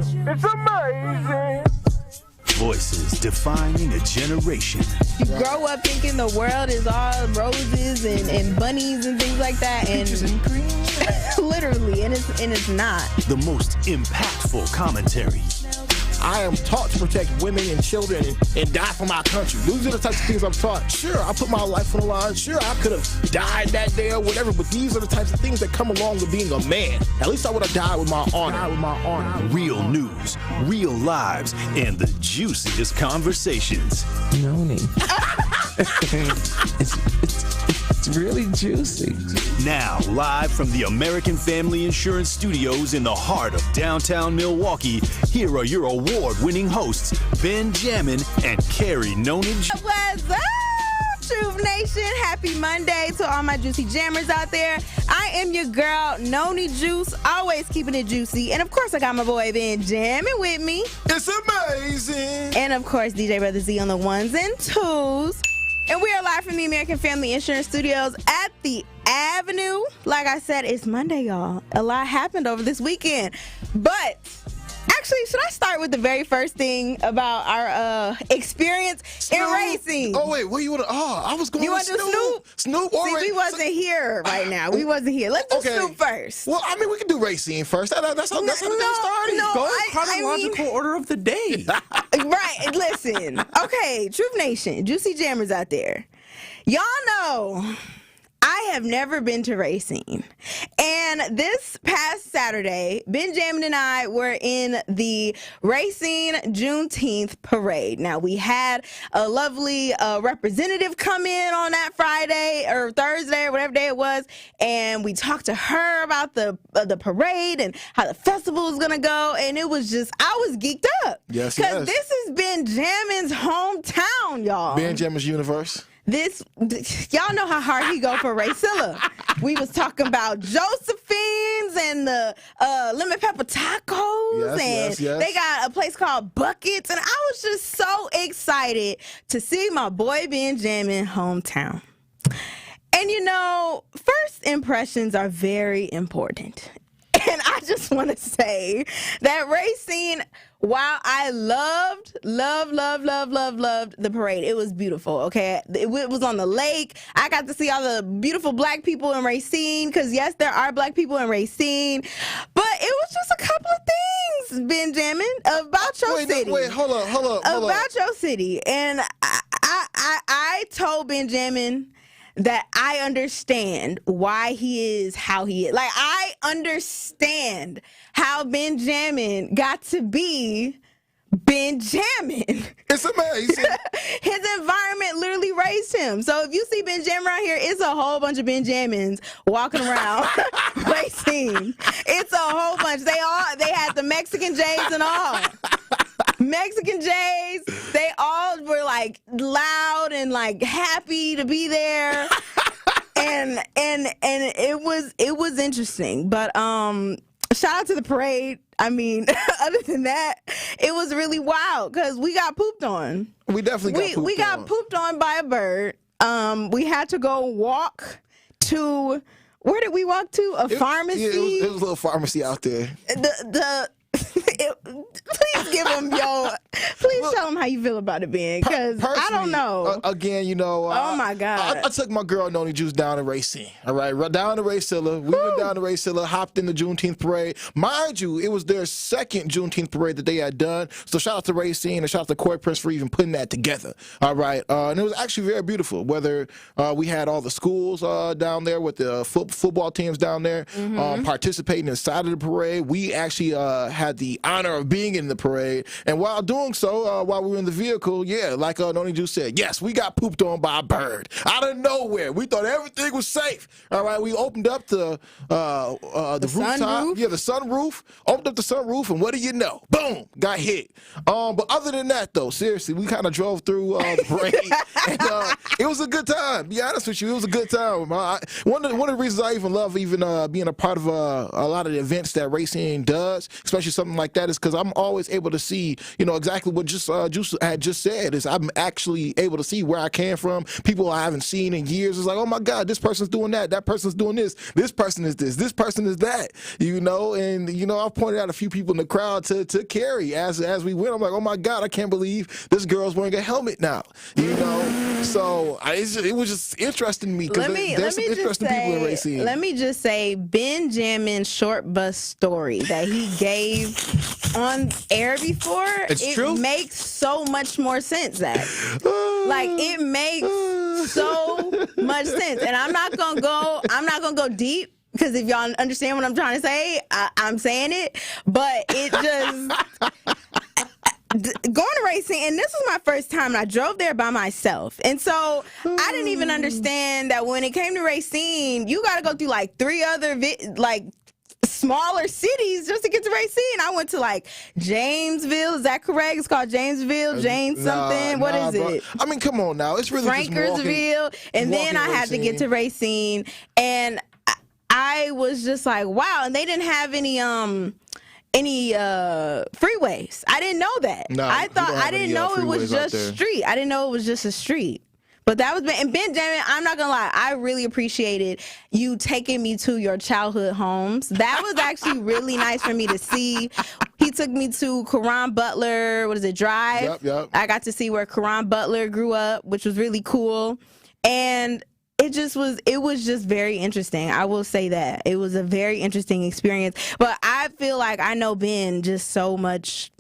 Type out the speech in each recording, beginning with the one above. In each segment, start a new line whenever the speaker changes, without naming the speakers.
It's amazing.
Voices defining a generation.
You grow up thinking the world is all roses and bunnies and things like that, and literally, and it's not.
The most impactful commentary.
I am taught to protect women and children and die for my country. These are the types of things I'm taught. Sure, I put my life on the line. Sure, I could have died that day or whatever, but these are the types of things that come along with being a man. At least I would have died with my honor.
Real news, real lives, and the juiciest conversations.
Noni. It's really juicy.
Now, live from the American Family Insurance Studios in the heart of downtown Milwaukee, here are your award-winning hosts, Ben Jammin and Carrie Nonage.
What's up, Truth Nation? Happy Monday to all my juicy jammers out there. I am your girl, Noni Juice, always keeping it juicy. And of course, I got my boy Ben Jammin with me.
It's amazing.
And of course, DJ Brother Z on the ones and twos. And we are live from the American Family Insurance Studios at the Avenue. Like I said, it's Monday, y'all. A lot happened over this weekend. But actually, should I start with the very first thing about our experience in racing?
Oh, wait, what you want to? Oh, I was going
you
with
want to do Snoop?
Snoop,
See, we wasn't here right now. We wasn't here. Let's do Snoop first.
Well, I mean, we can do racing first. That's how the day started.
No,
Go in chronological order of the day.
Right, listen. Okay, Truth Nation, Juicy Jammers out there. Y'all know I have never been to racing. And this past Saturday, Ben Jammin and I were in the Racing Juneteenth parade. Now, we had a lovely representative come in on that Friday or Thursday or whatever day it was, and we talked to her about the parade and how the festival is going to go, and it was just, I was geeked up.
Yes,
because this has been Jammin's hometown, y'all.
Ben Jammin's universe.
Y'all know how hard he go for Racilla. We was talking about Josephine's and the lemon pepper tacos,
yes.
They got a place called Buckets, and I was just so excited to see my boy Ben Jammin hometown. And you know, first impressions are very important. And I just want to say that racing, while I loved the parade, it was beautiful, okay? It was on the lake. I got to see all the beautiful black people in Racine, because, yes, there are black people in Racine. But it was just a couple of things, Ben Jammin, about your city.
Hold up.
About your city. And I told Ben Jammin that I understand why he is how he is. Like, I understand how Ben Jammin got to be Ben Jammin.
It's amazing.
His environment literally raised him. So if you see Ben Jammin around here, it's a whole bunch of Ben Jammins walking around racing. It's a whole bunch. They had the Mexican Jays and all. Mexican Jays, they all were like loud and like happy to be there. and it was interesting. But shout out to the parade. I mean, other than that, it was really wild because we got pooped on.
We definitely
got pooped on by a bird. We had to go walk to, where did we walk to? A pharmacy?
Yeah, it was a little pharmacy out there.
Please give them please tell them how you feel about it, Ben, because I don't know.
Again, you know.
Oh my God.
I took my girl Noni Juice down to Racing. All right, down to Racilla. We went down to Racilla, hopped in the Juneteenth parade. Mind you, it was their second Juneteenth parade that they had done. So shout out to Racing and shout out to Corey Prince for even putting that together. All right, and it was actually very beautiful. Whether we had all the schools down there with the football teams down there participating inside of the parade. We actually had the honor of being in the parade, and while doing so, while we were in the vehicle, like Noni Juice said, yes, we got pooped on by a bird out of nowhere. We thought everything was safe. All right, we opened up the rooftop,
sunroof?
the sunroof. Opened up the sunroof, and what do you know? Boom, got hit. But other than that, though, seriously, we kind of drove through the parade, and it was a good time. Be honest with you, it was a good time. One of the reasons I even love being a part of a lot of the events that racing does, especially something like that, is because I'm always able to see, exactly what Juice had just said is I'm actually able to see where I came from, people I haven't seen in years. It's like, oh my God, this person's doing that person's doing this person is this person is that, and I've pointed out a few people in the crowd to Carrie as we went. I'm like, oh my God, I can't believe this girl's wearing a helmet now, so it was just interesting to me because there's some interesting people in racing.
Let me just say, Ben Jammin's short bus story that he gave on air before, it makes so much more sense, Zach. Like, it makes so much sense. And I'm not gonna go deep, because if y'all understand what I'm trying to say, I'm saying it. But it just going to racing, and this was my first time, and I drove there by myself, and so I didn't even understand that when it came to racing, you got to go through like 3 other smaller cities just to get to Racine. I went to like Jamesville. Is that correct? It's called Jamesville, James something. What is it?
I mean, come on now. It's really
Frankersville. And then I had to get to Racine, and I was just like, wow. And they didn't have any freeways. I didn't know that.
No,
I didn't know it was just street. I didn't know it was just a street. But that was Ben Jammin. I'm not gonna lie, I really appreciated you taking me to your childhood homes. That was actually really nice for me to see. He took me to Karan Butler, Drive?
Yep.
I got to see where Karan Butler grew up, which was really cool. And it was just very interesting. I will say that. It was a very interesting experience. But I feel like I know Ben just so much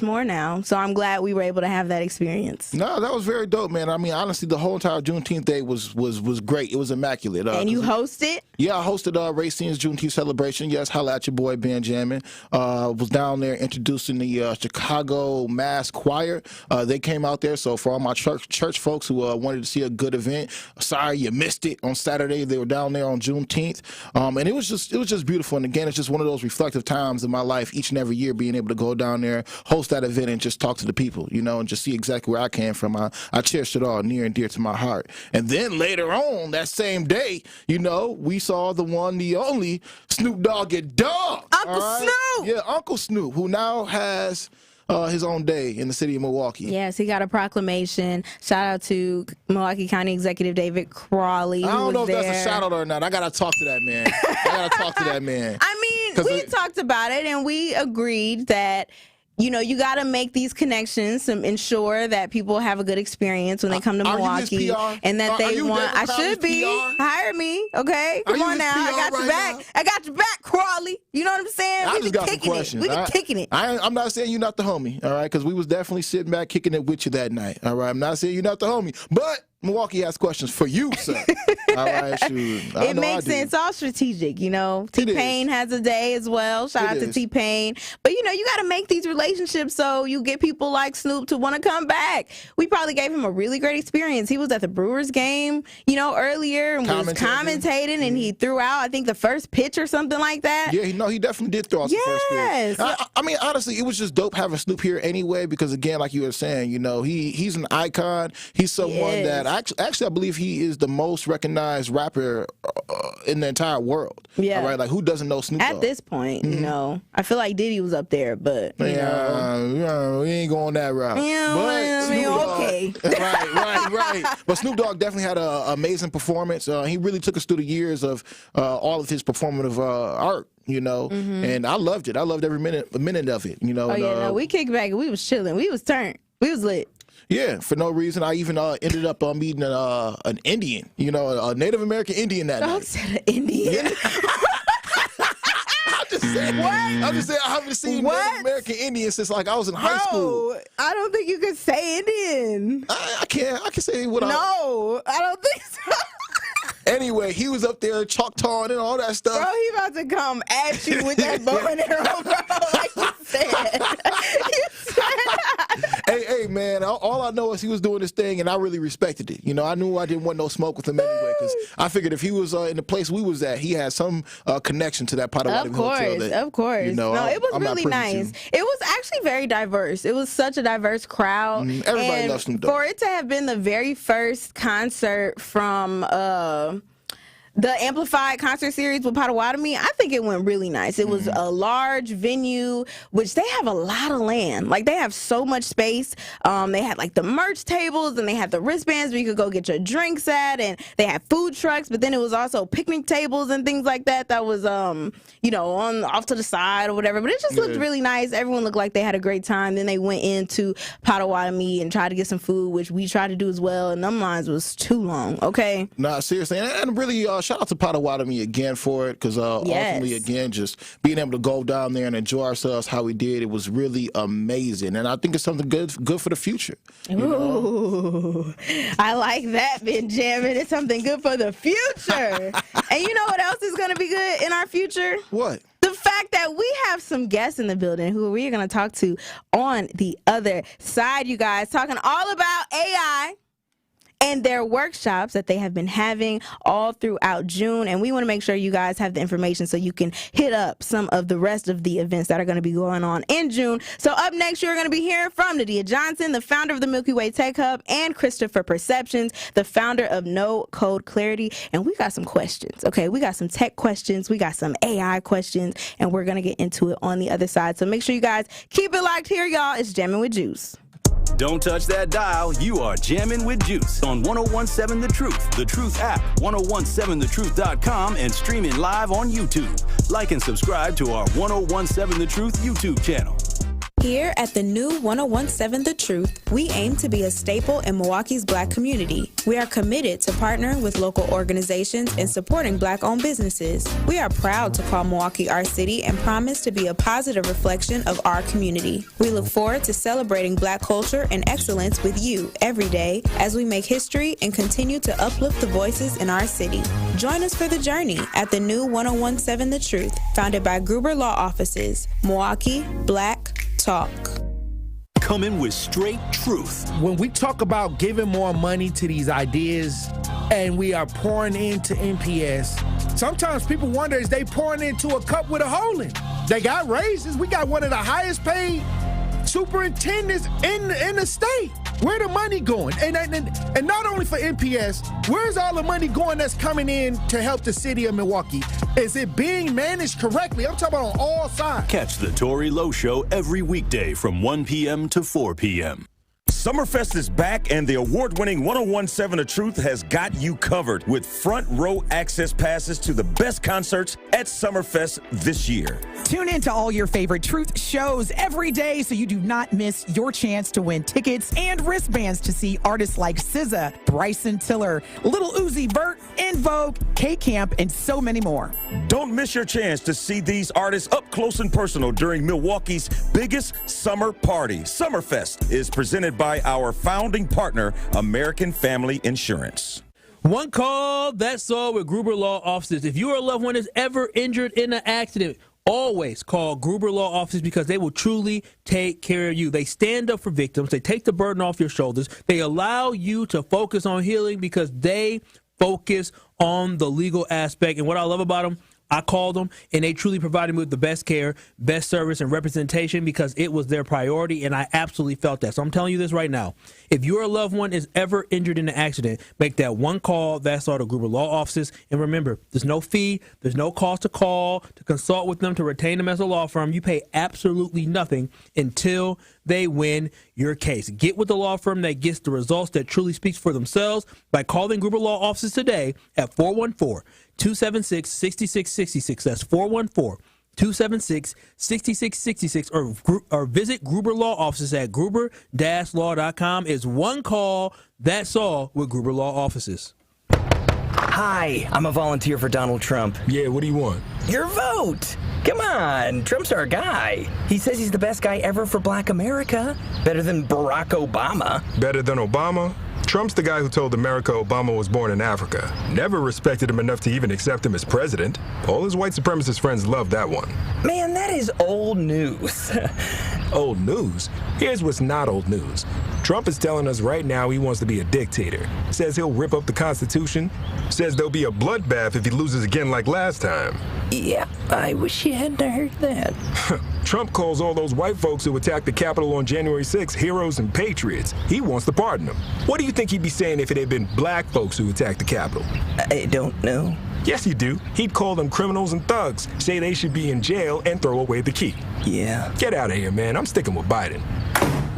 more now. So I'm glad we were able to have that experience.
No, that was very dope, man. I mean, honestly, the whole entire Juneteenth day was great. It was immaculate.
And you hosted? Yeah,
I hosted Racine's Juneteenth celebration. Yes, holla at your boy Ben Jammin. Was down there introducing the Chicago Mass Choir. They came out there. So for all my church folks who wanted to see a good event, sorry you missed it on Saturday. They were down there on Juneteenth, and it was just beautiful. And again, it's just one of those reflective times in my life each and every year, being able to go down there, host that event, and just talk to the people, and just see exactly where I came from. I cherish it all near and dear to my heart. And then later on that same day, we saw the one, the only Snoop Dogg and Dog.
Uncle Snoop!
Yeah, Uncle Snoop, who now has his own day in the city of Milwaukee.
Yes, he got a proclamation. Shout out to Milwaukee County Executive David Crawley.
I don't know if that's a shout out or not. I got to talk to that man.
I mean, we talked about it, and we agreed that you got to make these connections to ensure that people have a good experience when they come to Milwaukee, and that they want. I should be. Hire me, okay? Come on now. I got your back. I got your back, Crawley. You know what I'm saying?
I just got some questions.
We be kicking it.
I'm not saying you're not the homie, all right? Because we was definitely sitting back kicking it with you that night, all right? I'm not saying you're not the homie, but Milwaukee has questions for you, sir. All right, shoot.
It makes sense. It's all strategic, T-Pain has a day as well. Shout out to T-Pain. But, you got to make these relationships so you get people like Snoop to want to come back. We probably gave him a really great experience. He was at the Brewers game, earlier, and was commentating, and he threw out, I think, the first pitch or something like that.
Yeah, he definitely did throw out the first pitch. I mean, honestly, it was just dope having Snoop here anyway, because, again, like you were saying, he's an icon. He's someone that Actually, I believe he is the most recognized rapper in the entire world.
Yeah.
All right? Like, who doesn't know Snoop Dogg?
At this point, I feel like Diddy was up there, but,
we ain't going that route.
Okay.
Right. But Snoop Dogg definitely had an amazing performance. He really took us through the years of all of his performative art. And I loved it. I loved every minute of it.
We kicked back and we was chilling. We was turned. We was lit.
Yeah, for no reason. I even ended up meeting an Indian, a Native American Indian that night.
Said an Indian.
Yeah. I'm just saying I haven't seen Native American Indians since I was in high school.
I don't think you could say Indian.
I can say what
I don't think so.
Anyway, he was up there Choctaw and all that stuff.
Bro, he about to come at you with that bow and arrow, bro, like you said.
Hey, man, all I know is he was doing this thing, and I really respected it. I knew I didn't want no smoke with him anyway, because I figured if he was in the place we was at, he had some connection to that Potawatomi hotel.
Of course. It was really nice. It was actually very diverse. It was such a diverse crowd.
Everybody loves Snoop Dogg.
For it to have been the very first concert from the Amplified concert series with Potawatomi, I think it went really nice. It was a large venue, which they have a lot of land. Like, they have so much space. They had like the merch tables, and they had the wristbands where you could go get your drinks at, and they had food trucks, but then it was also picnic tables and things like that was on off to the side or whatever. But it just looked really nice. Everyone looked like they had a great time. Then they went into Potawatomi and tried to get some food, which we tried to do as well, and them lines was too long. Okay.
Nah, seriously, and really shout out to Potawatomi again for it, because ultimately, again, just being able to go down there and enjoy ourselves how we did, it was really amazing, and I think it's something good for the future.
Ooh, I like that, Benjamin. It's something good for the future. And you know what else is going to be good in our future?
What?
The fact that we have some guests in the building who we're going to talk to on the other side, you guys, talking all about AI and their workshops that they have been having all throughout June. And we want to make sure you guys have the information so you can hit up some of the rest of the events that are going to be going on in June. So up next, you're going to be hearing from Nadia Johnson, the founder of the Milky Way Tech Hub, and Christopher Perceptions, the founder of No Code Clarity. And we got some questions, okay? We got some tech questions. We got some AI questions, and we're going to get into it on the other side. So make sure you guys keep it locked here, y'all. It's Jammin' with Juice.
Don't touch that dial. You are jamming with Juice on 1017 The Truth, The Truth app, 1017thetruth.com, and streaming live on YouTube. Like and subscribe to our 1017 The Truth YouTube channel.
Here at the new 1017 The Truth, we aim to be a staple in Milwaukee's Black community. We are committed to partnering with local organizations and supporting Black-owned businesses. We are proud to call Milwaukee our city and promise to be a positive reflection of our community. We look forward to celebrating Black culture and excellence with you every day as we make history and continue to uplift the voices in our city. Join us for the journey at the new 1017 The Truth, founded by Gruber Law Offices. Milwaukee, Black Talk.
Coming with straight truth.
When we talk about giving more money to these ideas and we are pouring into NPS, sometimes people wonder, is they pouring into a cup with a hole in it? They got raises. We got one of the highest paid superintendents in the state. Where the money going? And not only for NPS, where's all the money going that's coming in to help the city of Milwaukee? Is it being managed correctly? I'm talking about on all sides.
Catch the Tory Lowe Show every weekday from 1 p.m. to 4 p.m.
Summerfest is back, and the award-winning 1017 The Truth has got you covered with front row access passes to the best concerts at Summerfest this year.
Tune in to all your favorite Truth shows every day so you do not miss your chance to win tickets and wristbands to see artists like SZA, Bryson Tiller, Lil Uzi Vert, En Vogue, K-Camp, and so many more.
Don't miss your chance to see these artists up close and personal during Milwaukee's biggest summer party. Summerfest is presented by our founding partner, American Family Insurance.
One call, that's all with Gruber Law Offices. If your loved one is ever injured in an accident, always call Gruber Law Offices because they will truly take care of you. They stand up for victims. They take the burden off your shoulders. They allow you to focus on healing because they focus on the legal aspect. And what I love about them, I called them, and they truly provided me with the best care, best service, and representation because it was their priority, and I absolutely felt that. So I'm telling you this right now. If your loved one is ever injured in an accident, make that one call. That's all the Gruber Law Offices. And remember, there's no fee. There's no cost to call, to consult with them, to retain them as a law firm. You pay absolutely nothing until they win your case. Get with the law firm that gets the results that truly speaks for themselves by calling Gruber Law Offices today at 414-276-6666. That's 414-276-6666, or visit Gruber Law Offices at gruber-law.com. Is one call. That's all with Gruber Law Offices.
Hi, I'm a volunteer for Donald Trump.
Yeah, what do you want?
Your vote. Come on, Trump's our guy. He says he's the best guy ever for Black America. Better than Barack Obama.
Better than Obama? Trump's the guy who told America Obama was born in Africa. Never respected him enough to even accept him as president. All his white supremacist friends love that one.
Man, that is old news.
Old news? Here's what's not old news. Trump is telling us right now he wants to be a dictator. Says he'll rip up the Constitution. Says there'll be a bloodbath if he loses again like last time.
Yeah, I wish you hadn't heard that.
Trump calls all those white folks who attacked the Capitol on January 6th heroes and patriots. He wants to pardon them. What do you think he'd be saying if it had been black folks who attacked the Capitol?
I don't know.
Yes, you do. He'd call them criminals and thugs, say they should be in jail, and throw away the key.
Yeah.
Get out of here, man. I'm sticking with Biden.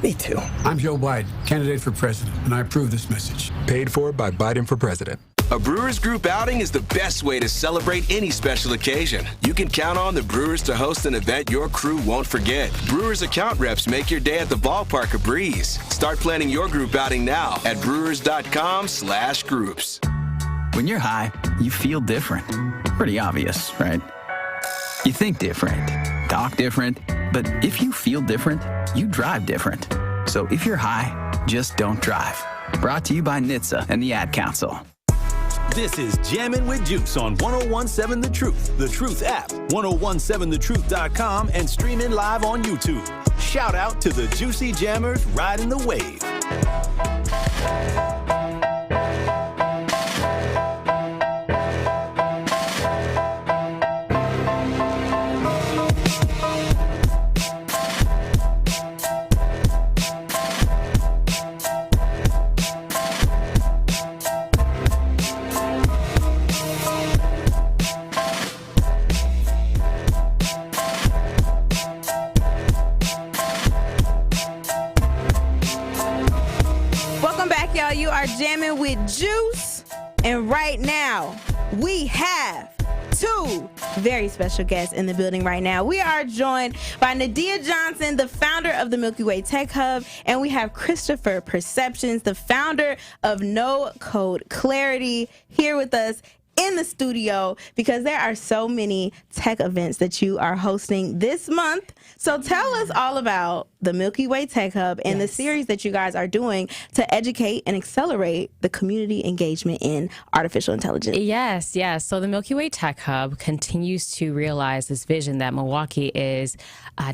Me too.
I'm Joe Biden, candidate for president, and I approve this message.
Paid for by Biden for president.
A Brewers Group outing is the best way to celebrate any special occasion. You can count on the Brewers to host an event your crew won't forget. Brewers account reps make your day at the ballpark a breeze. Start planning your group outing now at brewers.com/groups.
When you're high, you feel different. Pretty obvious, right? You think different, talk different, but if you feel different, you drive different. So if you're high, just don't drive. Brought to you by NHTSA and the Ad Council.
This is Jammin' with Juice on 1017 The Truth app, 1017thetruth.com, and streaming live on YouTube. Shout out to the Juicy Jammers riding the wave.
You are jamming with Juice, and right now we have two very special guests in the building right now. We are joined by Nadia Johnson, the founder of the Milky Way Tech Hub, and we have Christopher Perceptions, the founder of No Code Clarity, here with us in the studio because there are so many tech events that you are hosting this month. So tell us all about the Milky Way Tech Hub and the series that you guys are doing to educate and accelerate the community engagement in artificial intelligence.
Yes. So the Milky Way Tech Hub continues to realize this vision that Milwaukee is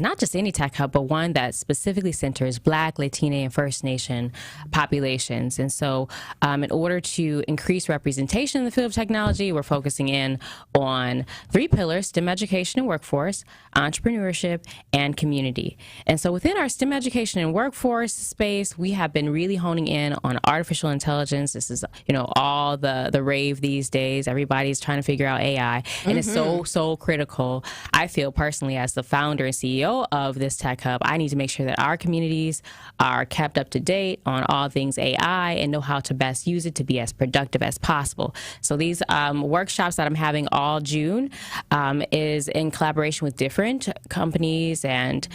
not just any tech hub, but one that specifically centers Black, Latina, and First Nation populations. And so in order to increase representation in the field of technology, we're focusing in on 3 pillars: STEM education and workforce, entrepreneurship, and community. And so within our STEM education and workforce space, we have been really honing in on artificial intelligence. This is, all the rave these days. Everybody's trying to figure out AI, and it's so critical. I feel personally, as the founder and CEO of this tech hub, I need to make sure that our communities are kept up to date on all things AI and know how to best use it to be as productive as possible. So these workshops that I'm having all June is in collaboration with different companies and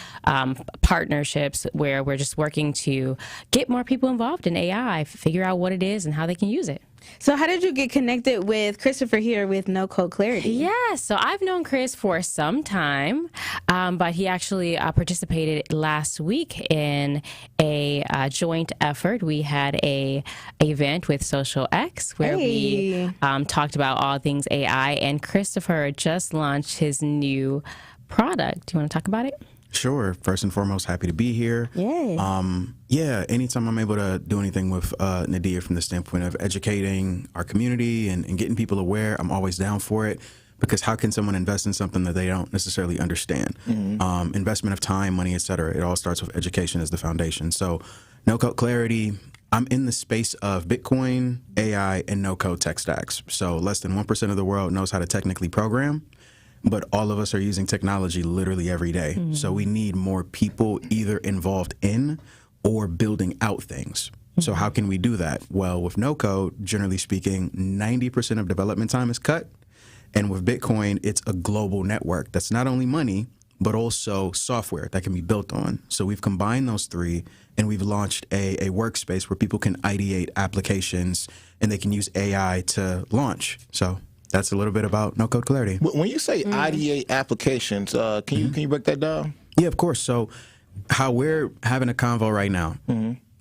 partnerships where we're just working to get more people involved in AI, figure out what it is and how they can use it.
So how did you get connected with Christopher here with No Code Clarity?
Yeah, so I've known Chris for some time, but he actually participated last week in a joint effort. We had a event with Social X where we talked about all things AI, and Christopher just launched his new product. Do you want to talk about it?
Sure. First and foremost, happy to be here.
Yeah.
Anytime I'm able to do anything with Nadia from the standpoint of educating our community and getting people aware, I'm always down for it. Because how can someone invest in something that they don't necessarily understand? Investment of time, money, et cetera. It all starts with education as the foundation. So No Code Clarity, I'm in the space of Bitcoin, AI, and no-code tech stacks. So less than 1% of the world knows how to technically program, but all of us are using technology literally every day. So we need more people either involved in or building out things. So how can we do that? Well, with no code, generally speaking, 90% of development time is cut. And with Bitcoin, it's a global network that's not only money, but also software that can be built on. So we've combined those three, and we've launched a workspace where people can ideate applications and they can use AI to launch. So that's a little bit about No Code Clarity.
When you say ideate applications, can you break that down?
Yeah, of course. So how we're having a convo right now,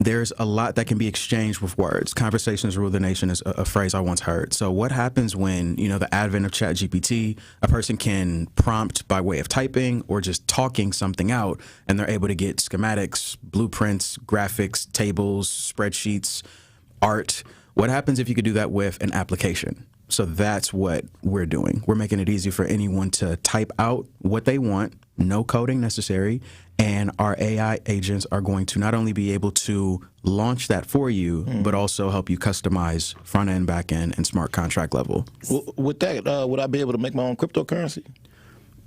there's a lot that can be exchanged with words. Conversations rule the nation is a phrase I once heard. So what happens when, the advent of ChatGPT, a person can prompt by way of typing or just talking something out, and they're able to get schematics, blueprints, graphics, tables, spreadsheets, art. What happens if you could do that with an application? So that's what we're doing. We're making it easy for anyone to type out what they want, no coding necessary, And our AI agents are going to not only be able to launch that for you, but also help you customize front end, back end, and smart contract level.
With that, would I be able to make my own cryptocurrency?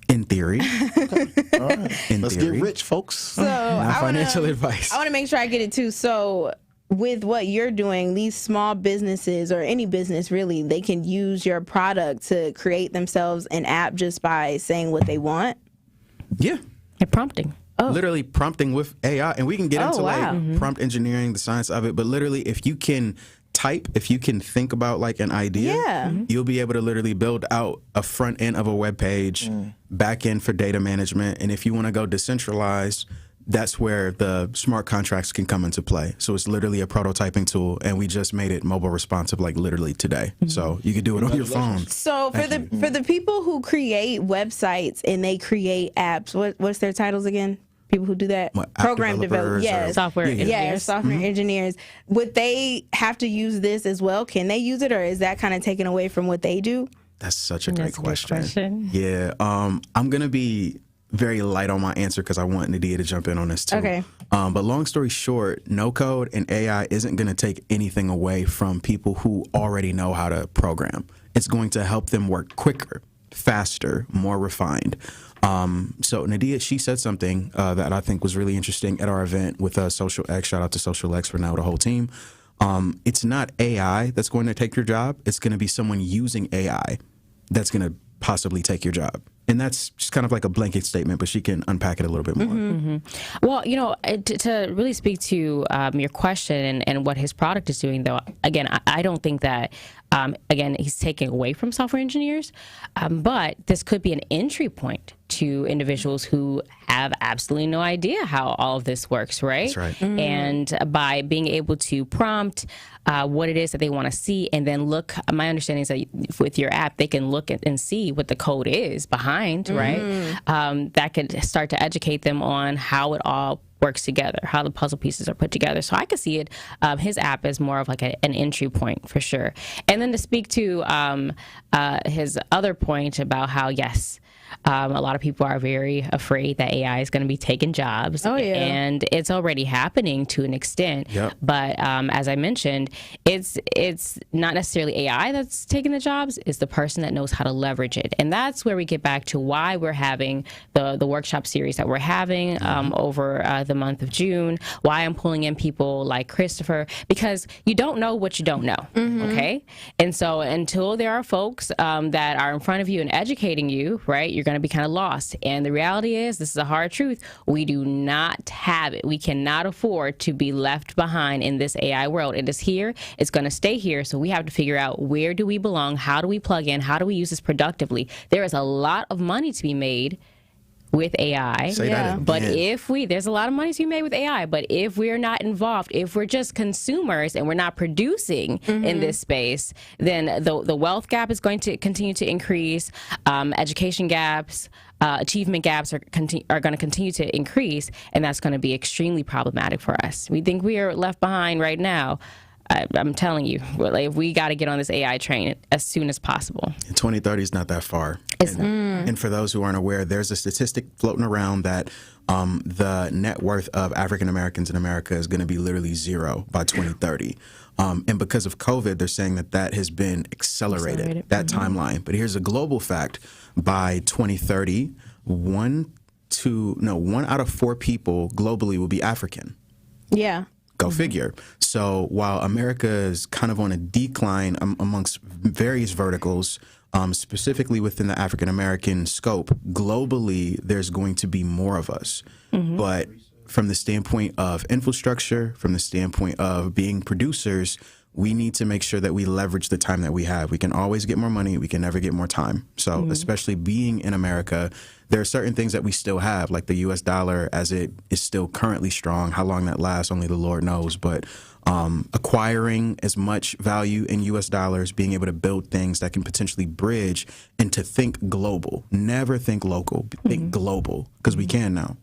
In theory.
All right. Let's get rich, folks.
So
Not financial advice.
I want to make sure I get it too. So with what you're doing, these small businesses or any business really, they can use your product to create themselves an app just by saying what they want?
Yeah.
And prompting.
Oh.
Literally prompting with AI. And we can get into like prompt engineering, the science of it. But literally, if you can type, if you can think about like an idea, you'll be able to literally build out a front end of a web page, back end for data management. And if you want to go decentralized, that's where the smart contracts can come into play. So it's literally a prototyping tool, and we just made it mobile responsive like literally today. So you can do it on your phone.
So for the people who create websites and they create apps, what's their titles again? People who do that? Program developers, yes.
Software engineers.
Yeah, software engineers. Would they have to use this as well? Can they use it, or is that kind of taken away from what they do?
That's such a great question. Yeah, I'm going to be very light on my answer because I want Nadia to jump in on this too.
Okay.
But long story short, no code and AI isn't going to take anything away from people who already know how to program. It's going to help them work quicker, faster, more refined. So Nadia, she said something that I think was really interesting at our event with Social X. Shout out to Social X for now, the whole team. It's not AI that's going to take your job. It's going to be someone using AI that's going to possibly take your job. And that's just kind of like a blanket statement, but she can unpack it a little bit more.
Well, you know, to really speak to your question and what his product is doing, though, again, I don't think that, again, he's taking away from software engineers, but this could be an entry point to individuals who have absolutely no idea how all of this works, right?
That's right.
And by being able to prompt what it is that they want to see, and then look, my understanding is that with your app, they can look at and see what the code is behind, right? That could start to educate them on how it all works together, how the puzzle pieces are put together. So I could see it, his app as more of like an entry point for sure. And then to speak to his other point about how, yes, a lot of people are very afraid that AI is going to be taking jobs.
Oh, yeah.
And it's already happening to an extent.
Yep.
But as I mentioned, it's not necessarily AI that's taking the jobs, it's the person that knows how to leverage it. And that's where we get back to why we're having the workshop series that we're having over the month of June, why I'm pulling in people like Christopher, because you don't know what you don't know, okay? And so until there are folks that are in front of you and educating you, right, you're going to be kind of lost. And the reality is, this is a hard truth, we do not have it. We cannot afford to be left behind in this AI world. It is here. It's going to stay here. So we have to figure out, where do we belong? How do we plug in? How do we use this productively? There is a lot of money to be made with AI. But there's a lot of money to be made with AI, but if we're not involved, if we're just consumers and we're not producing in this space, then the wealth gap is going to continue to increase, education gaps, achievement gaps are going to continue to increase, and that's going to be extremely problematic for us. We think we are left behind right now. I'm telling you, we got to get on this AI train as soon as possible.
2030 is not that far. And for those who aren't aware, there's a statistic floating around that the net worth of African Americans in America is going to be literally zero by 2030. And because of COVID, they're saying that has been accelerated. That timeline. But here's a global fact. By 2030, one out of 4 people globally will be African.
Yeah.
Go figure. So while America is kind of on a decline amongst various verticals, specifically within the African American scope, globally, there's going to be more of us. But from the standpoint of infrastructure, from the standpoint of being producers, we need to make sure that we leverage the time that we have. We can always get more money. We can never get more time. So especially being in America, there are certain things that we still have, like the U.S. dollar, as it is still currently strong. How long that lasts, only the Lord knows. But acquiring as much value in U.S. dollars, being able to build things that can potentially bridge, and to think global. Never think local. Think global, because we can now.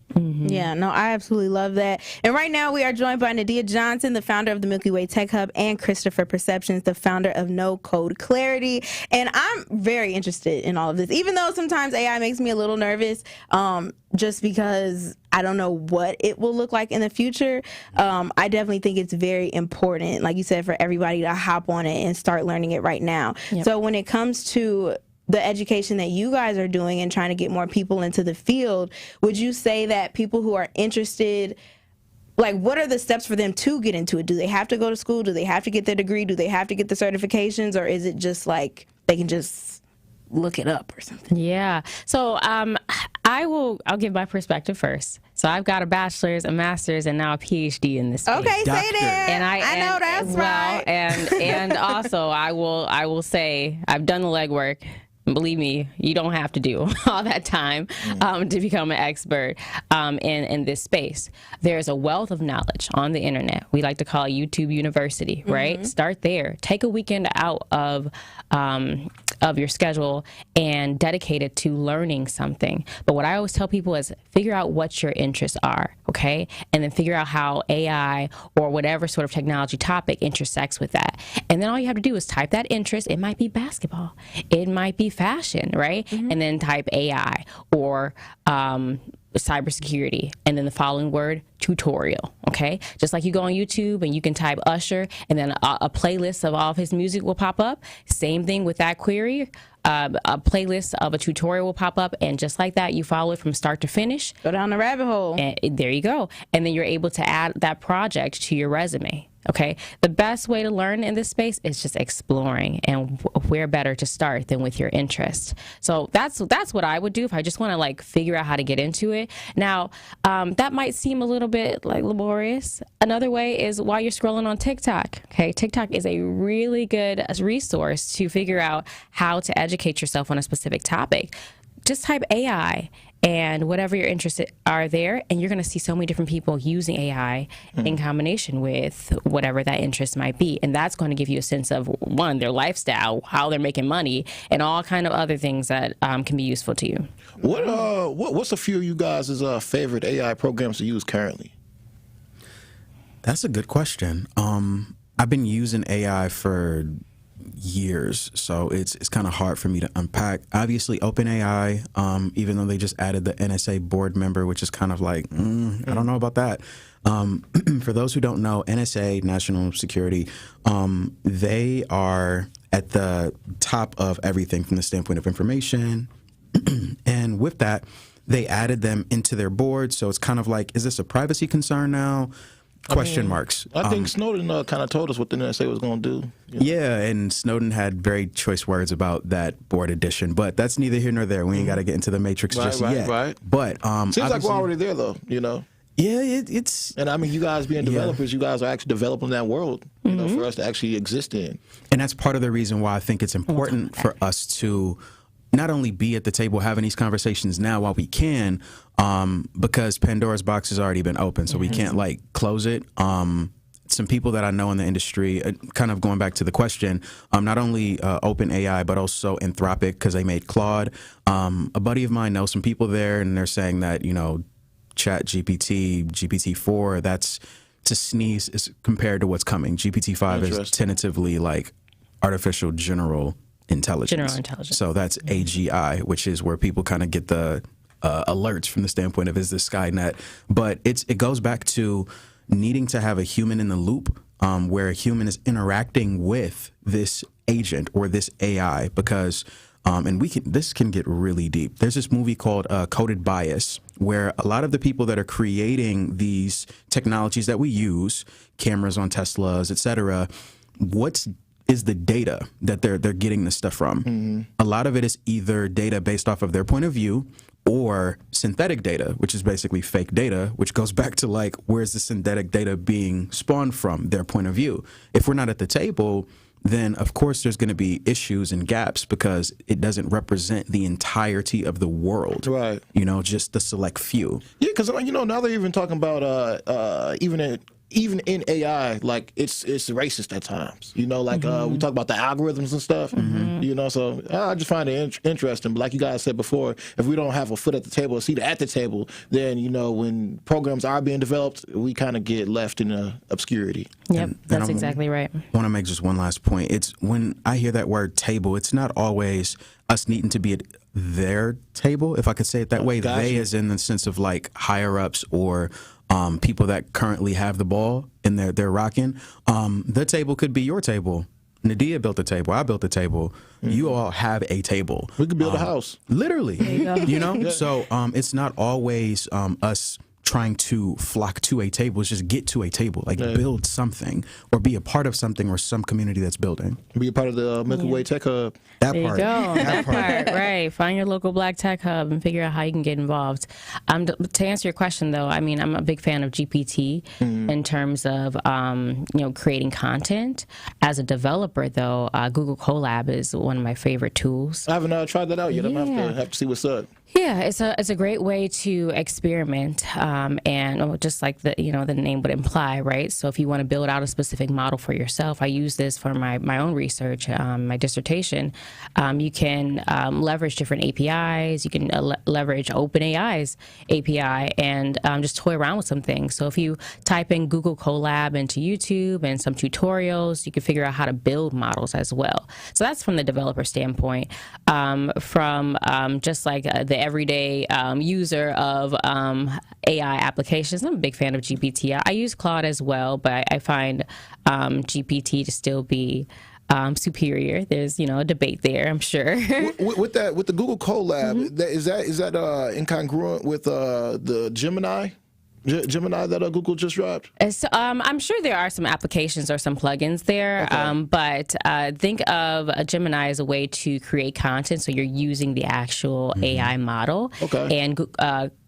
Yeah, no, I absolutely love that. And right now we are joined by Nadia Johnson, the founder of the Milky Way Tech Hub, and Christopher Perceptions, the founder of No Code Clarity. And I'm very interested in all of this, even though sometimes AI makes me a little nervous, just because I don't know what it will look like in the future. I definitely think it's very important, like you said, for everybody to hop on it and start learning it right now.
Yep.
So when it comes to the education that you guys are doing and trying to get more people into the field, would you say that people who are interested, like, what are the steps for them to get into it? Do they have to go to school? Do they have to get their degree? Do they have to get the certifications? Or is it just like they can just look it up or something?
Yeah. So I'll give my perspective first. So I've got a bachelor's, a master's, and now a PhD in this space.
Okay, say that.
And I
know that's right.
And also I will say I've done the legwork. Believe me, you don't have to do all that time to become an expert in this space. There's a wealth of knowledge on the internet. We like to call it YouTube University, right? Start there. Take a weekend out of your schedule and dedicate it to learning something. But what I always tell people is figure out what your interests are, okay? And then figure out how AI or whatever sort of technology topic intersects with that. And then all you have to do is type that interest. It might be basketball. It might be fashion, right? And then type AI or cybersecurity, and then the following word, tutorial, okay? Just like you go on YouTube and you can type Usher, and then a playlist of all of his music will pop up. Same thing with that query. A playlist of a tutorial will pop up, and just like that, you follow it from start to finish.
Go down the rabbit hole.
And there you go. And then you're able to add that project to your resume. Okay, the best way to learn in this space is just exploring, and where better to start than with your interest. So that's what I would do if I just want to like figure out how to get into it. Now, that might seem a little bit like laborious. Another way is while you're scrolling on TikTok. Okay, TikTok is a really good resource to figure out how to educate yourself on a specific topic. Just type AI and whatever your interests are there, and you're going to see so many different people using AI in combination with whatever that interest might be. And that's going to give you a sense of, one, their lifestyle, how they're making money, and all kind of other things that can be useful to you.
What's a few of you guys' favorite AI programs to use currently?
That's a good question. I've been using AI for years, so it's kind of hard for me to unpack. Obviously, OpenAI, even though they just added the NSA board member, which is kind of like, I don't know about that. For those who don't know, NSA, National Security, they are at the top of everything from the standpoint of information. And with that, they added them into their board, so it's kind of like, is this a privacy concern now? Question marks.
I think Snowden kind of told us what the NSA was going to do.
Yeah, and Snowden had very choice words about that board edition, but that's neither here nor there. We ain't got to get into the matrix just yet.
Right.
But
seems like we're already there, though. You know.
Yeah, it's.
And I mean, you guys being developers, you guys are actually developing that world. You know, for us to actually exist in.
And that's part of the reason why I think it's important for us to not only be at the table having these conversations now while we can, because Pandora's box has already been open, so we can't like close it. Some people that I know in the industry, kind of going back to the question, not only OpenAI, but also Anthropic, because they made Claude. A buddy of mine knows some people there, and they're saying that, you know, ChatGPT, GPT-4, that's to sneeze is compared to what's coming. GPT-5 is tentatively like artificial general intelligence. So that's AGI, which is where people kind of get the alerts from the standpoint of, is this Skynet? But it goes back to needing to have a human in the loop, where a human is interacting with this agent or this AI, because and this can get really deep. There's this movie called Coded Bias, where a lot of the people that are creating these technologies that we use, cameras on Teslas, etc., is the data that they're getting this stuff from. A lot of it is either data based off of their point of view, or synthetic data, which is basically fake data, which goes back to like, where's the synthetic data being spawned from, their point of view. If we're not at the table, then of course there's going to be issues and gaps, because it doesn't represent the entirety of the world. Right. You know, just the select few.
Yeah, because, you know, now they're even talking about even in AI, like it's racist at times. You know, like we talk about the algorithms and stuff. You know, so I just find it interesting. But like you guys said before, if we don't have a foot at the table, a seat at the table, then you know when programs are being developed, we kind of get left in obscurity.
Yep, that's exactly right.
I want to make just one last point. It's when I hear that word table, it's not always us needing to be at their table, if I could say it that way.
Gotcha.
They is in the sense of like higher ups or people that currently have the ball and they're rocking. The table could be your table. Nadia built a table. I built a table. You all have a table.
We could build a house.
Literally. You know?
Yeah.
So it's not always us trying to flock to a table. It's just get to a table, like build something or be a part of something or some community that's building.
Be a part of the Milky Way Tech Hub.
That
There
part.
you go. That part, right. Find your local Black Tech Hub and figure out how you can get involved. To answer your question, though, I mean, I'm a big fan of GPT in terms of, creating content. As a developer, though, Google Colab is one of my favorite tools.
I haven't tried that out yet. I'm going to have to see what's up.
Yeah, it's a great way to experiment, and just like the name would imply, right? So if you want to build out a specific model for yourself, I use this for my own research, my dissertation. You can leverage different APIs. You can leverage OpenAI's API and just toy around with some things. So if you type in Google Colab into YouTube and some tutorials, you can figure out how to build models as well. So that's from the developer standpoint. From just like the everyday user of AI applications, I'm a big fan of GPT. I use Claude as well, but I find GPT to still be superior. There's a debate there, I'm sure.
with the Google Colab, is that incongruent with the Gemini that Google just dropped?
So, I'm sure there are some applications or some plugins there, but think of a Gemini as a way to create content, so you're using the actual AI model. And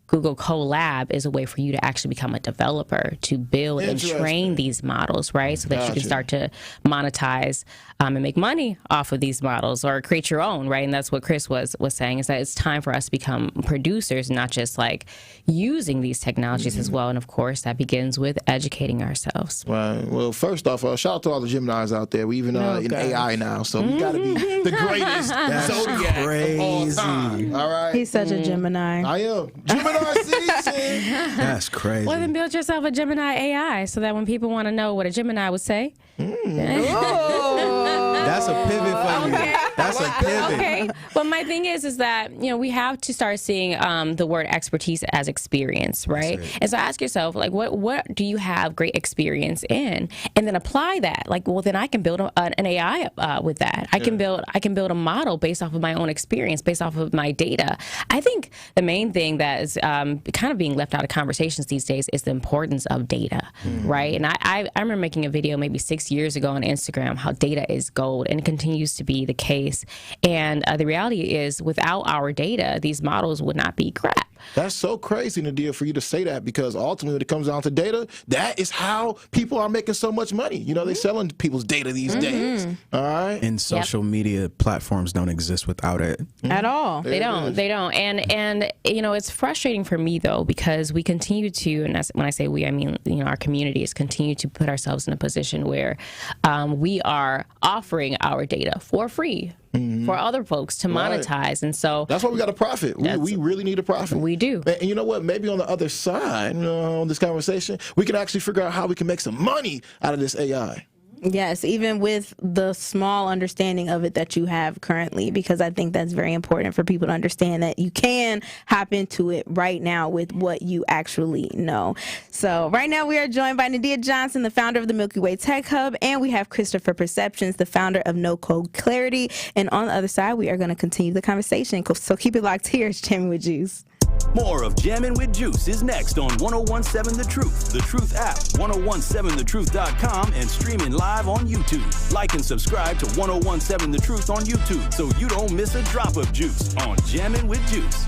Google Colab is a way for you to actually become a developer, to build and train these models, right? So that you can start to monetize and make money off of these models or create your own, right? And that's what Chris was saying, is that it's time for us to become producers, not just like using these technologies as well. And of course, that begins with educating ourselves.
Right. Well, first off, shout out to all the Geminis out there. We even in AI now, so we got to be the greatest zodiac of all time. All right.
He's such a Gemini.
I am. Gemini season.
That's crazy.
Well, then build yourself a Gemini AI so that when people want to know what a Gemini would say.
That's a pivot for you. That's a pivot.
Okay. But my thing is that, we have to start seeing the word expertise as experience, right? And so ask yourself, like, what do you have great experience in? And then apply that. Like, well, then I can build an AI with that. I can build a model based off of my own experience, based off of my data. I think the main thing that is kind of being left out of conversations these days is the importance of data, right? And I remember making a video maybe 6 years ago on Instagram how data is gold, and it continues to be the case. And the reality is, without our data, these models would not be crap.
That's so crazy, Nadia, for you to say that, because ultimately when it comes down to data, that is how people are making so much money. They're selling people's data these days. All right.
And social media platforms don't exist without it.
At all.
They don't. And it's frustrating for me, though, because we continue to, and that's, when I say we, I mean, our community has continued to put ourselves in a position where we are offering our data for free for other folks to monetize. And so
that's why we got to profit. We really need a profit.
We do.
And you know what? Maybe on the other side, on this conversation, we can actually figure out how we can make some money out of this AI.
Yes, even with the small understanding of it that you have currently, because I think that's very important for people to understand that you can hop into it right now with what you actually know. So right now we are joined by Nadia Johnson, the founder of the Milky Way Tech Hub, and we have Christopher Perceptions, the founder of No Code Clarity. And on the other side, we are going to continue the conversation. So keep it locked here. It's Jammin with Juice.
More of Jammin' with Juice is next on 1017 The Truth, The Truth app, 1017thetruth.com, and streaming live on YouTube. Like and subscribe to 1017 The Truth on YouTube so you don't miss a drop of juice on Jammin' with Juice.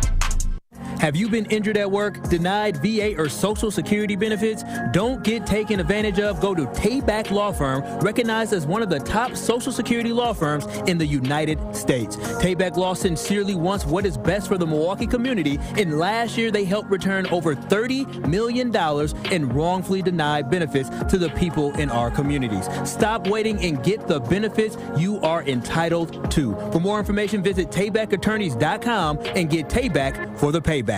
Have you been injured at work, denied VA or Social Security benefits? Don't get taken advantage of. Go to Tayback Law Firm, recognized as one of the top Social Security law firms in the United States. Tayback Law sincerely wants what is best for the Milwaukee community, and last year they helped return over $30 million in wrongfully denied benefits to the people in our communities. Stop waiting and get the benefits you are entitled to. For more information, visit TaybackAttorneys.com and get Tayback for the payback.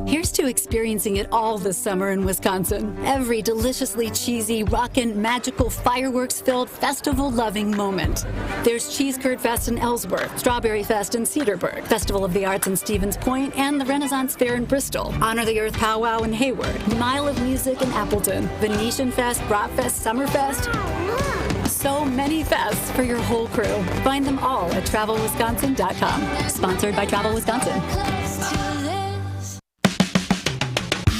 Here's to experiencing it all this summer in Wisconsin. Every deliciously cheesy, rockin', magical, fireworks-filled, festival-loving moment. There's Cheese Curd Fest in Ellsworth, Strawberry Fest in Cedarburg, Festival of the Arts in Stevens Point, and the Renaissance Fair in Bristol, Honor the Earth Powwow in Hayward, Mile of Music in Appleton, Venetian Fest, Bratfest, Summerfest. So many fests for your whole crew. Find them all at TravelWisconsin.com. Sponsored by Travel Wisconsin.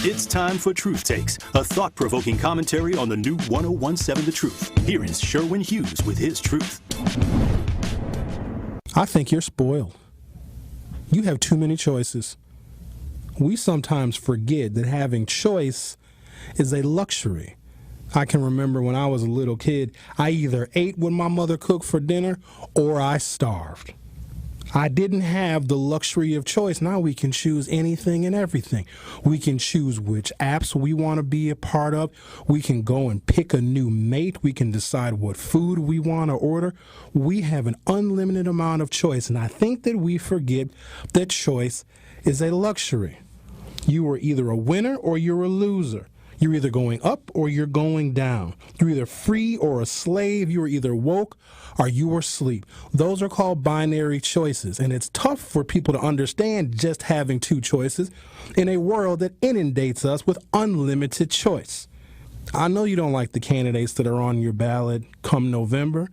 It's time for Truth Takes, a thought-provoking commentary on the new 1017 The Truth. Here is Sherwin Hughes with his truth.
I think you're spoiled. You have too many choices. We sometimes forget that having choice is a luxury. I can remember when I was a little kid, I either ate what my mother cooked for dinner or I starved. I didn't have the luxury of choice. Now we can choose anything and everything. We can choose which apps we want to be a part of. We can go and pick a new mate. We can decide what food we want to order. We have an unlimited amount of choice, and I think that we forget that choice is a luxury. You are either a winner or you're a loser. You're either going up or you're going down. You're either free or a slave. You are either woke or you are asleep. Those are called binary choices, and it's tough for people to understand just having two choices in a world that inundates us with unlimited choice. I know you don't like the candidates that are on your ballot come November.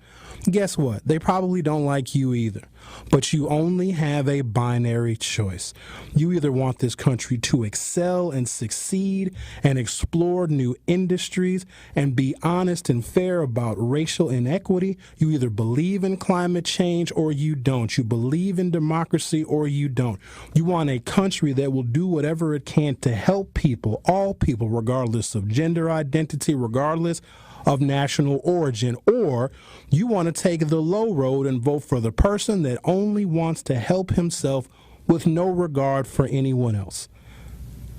Guess what? They probably don't like you either. But you only have a binary choice. You either want this country to excel and succeed and explore new industries and be honest and fair about racial inequity. You either believe in climate change or you don't. You believe in democracy or you don't. You want a country that will do whatever it can to help people, all people, regardless of gender identity, regardless of national origin, or you want to take the low road and vote for the person that only wants to help himself with no regard for anyone else.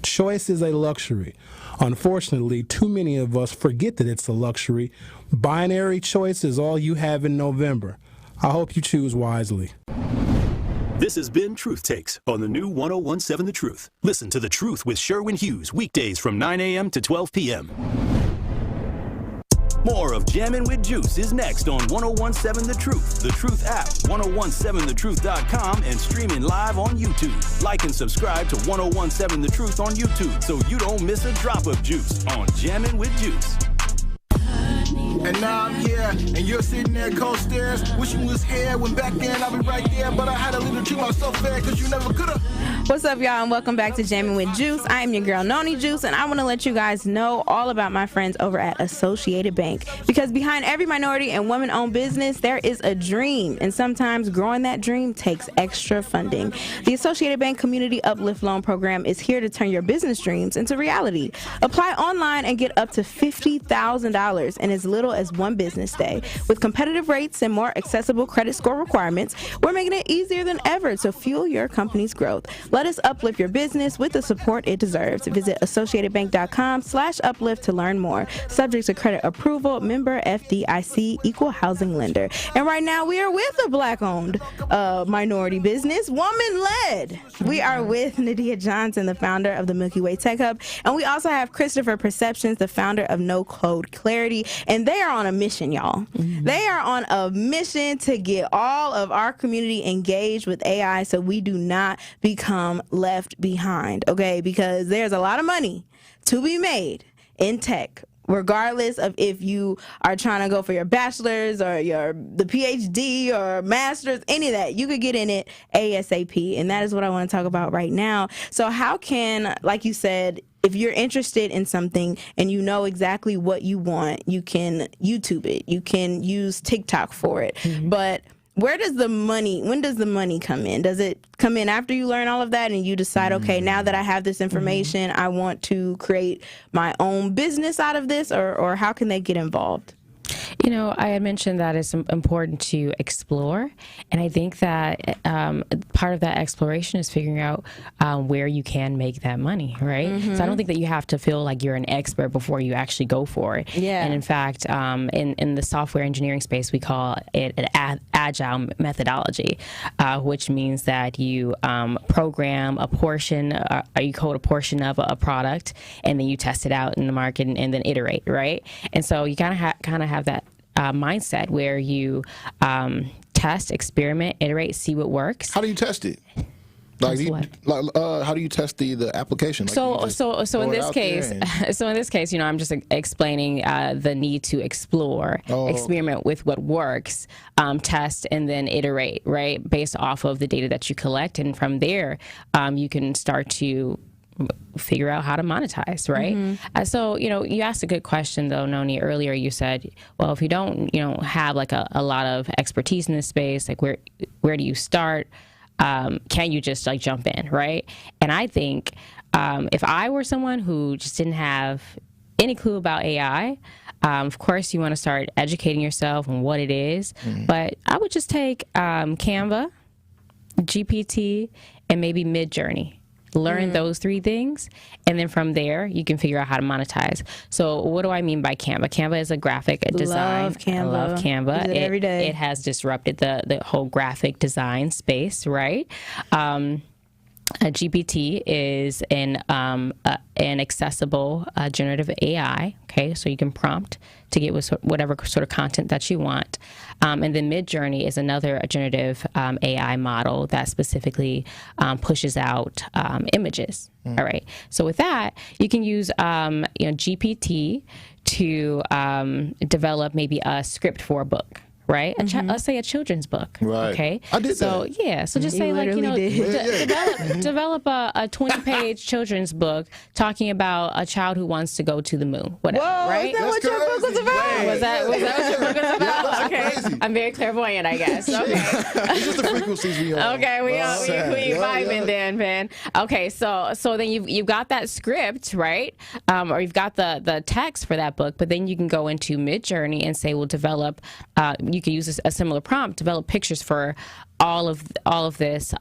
Choice is a luxury. Unfortunately, too many of us forget that it's a luxury. Binary choice is all you have in November. I hope you choose wisely.
This has been Truth Takes on the new 1017 The Truth. Listen to The Truth with Sherwin Hughes weekdays from 9 a.m. to 12 p.m. More of Jammin' with Juice is next on 1017 The Truth, The Truth app, 1017thetruth.com, and streaming live on YouTube. Like and subscribe to 1017 The Truth on YouTube so you don't miss a drop of juice on Jammin' with Juice.
And now I'm here, and you're sitting there cold stairs, wishing you was here. When back then I'll be right there, but I had a little treat myself fair, cause you never could've.
What's up, y'all, and welcome back to Jammin' with Juice. I am your girl, Noni Juice, and I want to let you guys know all about my friends over at Associated Bank. Because behind every minority and woman-owned business, there is a dream, and sometimes growing that dream takes extra funding. The Associated Bank Community Uplift Loan Program is here to turn your business dreams into reality. Apply online and get up to $50,000 in as little as one business day. With competitive rates and more accessible credit score requirements, we're making it easier than ever to fuel your company's growth. Let us uplift your business with the support it deserves. Visit associatedbank.com/uplift to learn more. Subject to credit approval, member FDIC, equal housing lender. And right now we are with a black-owned minority business, woman-led. We are with Nadia Johnson, the founder of the Milky Way Tech Hub. And we also have Christopher Perceptions, the founder of No Code Clarity. And they are on a mission, y'all. Mm-hmm. They are on a mission to get all of our community engaged with AI so we do not become left behind, okay? Because there's a lot of money to be made in tech, regardless of if you are trying to go for your bachelor's or the PhD or master's, any of that. You could get in it ASAP, and that is what I want to talk about right now. So how can, like you said, if you're interested in something and you know exactly what you want, you can YouTube it. You can use TikTok for it. Mm-hmm. But where does the money, when does the money come in? Does it come in after you learn all of that and you decide, okay, now that I have this information, I want to create my own business out of this, or how can they get involved?
You know, I had mentioned that it's important to explore, and I think that part of that exploration is figuring out where you can make that money, right? So I don't think that you have to feel like you're an expert before you actually go for it.
Yeah.
And in fact, in the software engineering space, we call it an agile methodology, which means that you program a portion, you code a portion of a product, and then you test it out in the market and then iterate, right? And so you kind of have that mindset where you test, experiment, iterate, see what works.
How do you test it? Like, how do you test the application? Like,
so in this case, you know, I'm just explaining the need to explore, experiment with what works, test, and then iterate, right, based off of the data that you collect, and from there, you can start to figure out how to monetize, right? So, you know, you asked a good question though, Noni. Earlier you said, well, if you don't, you know, have like a lot of expertise in this space, like where do you start? Can you just like jump in, right? And I think if I were someone who just didn't have any clue about AI, of course you want to start educating yourself on what it is, but I would just take Canva, GPT, and maybe Midjourney. Learn those three things, and then from there you can figure out how to monetize. So what do I mean by Canva? Canva is a graphic design.
Love Canva.
I love Canva.
Use it every day.
It has disrupted the whole graphic design space, right? GPT is an accessible generative AI. Okay, so you can prompt to get whatever sort of content that you want. And then Midjourney is another generative AI model that specifically pushes out images. All right. So with that, you can use GPT to develop maybe a script for a book. Right? Let's say a children's book.
Right.
Okay.
I did
so,
that.
Yeah. So just say like, you know, develop a 20-page children's book talking about a child who wants to go to the moon. Whatever.
Whoa,
right?
Is that what your book was about?
Was that what your book was about? Okay.
Crazy.
I'm very clairvoyant, I guess. Okay.
It's just the frequencies we on.
Okay, we vibing then, man. Okay, so then you've got that script, right? Or you've got the text for that book, but then you can go into Midjourney and say, we'll develop. You can use a similar prompt, develop pictures for all of this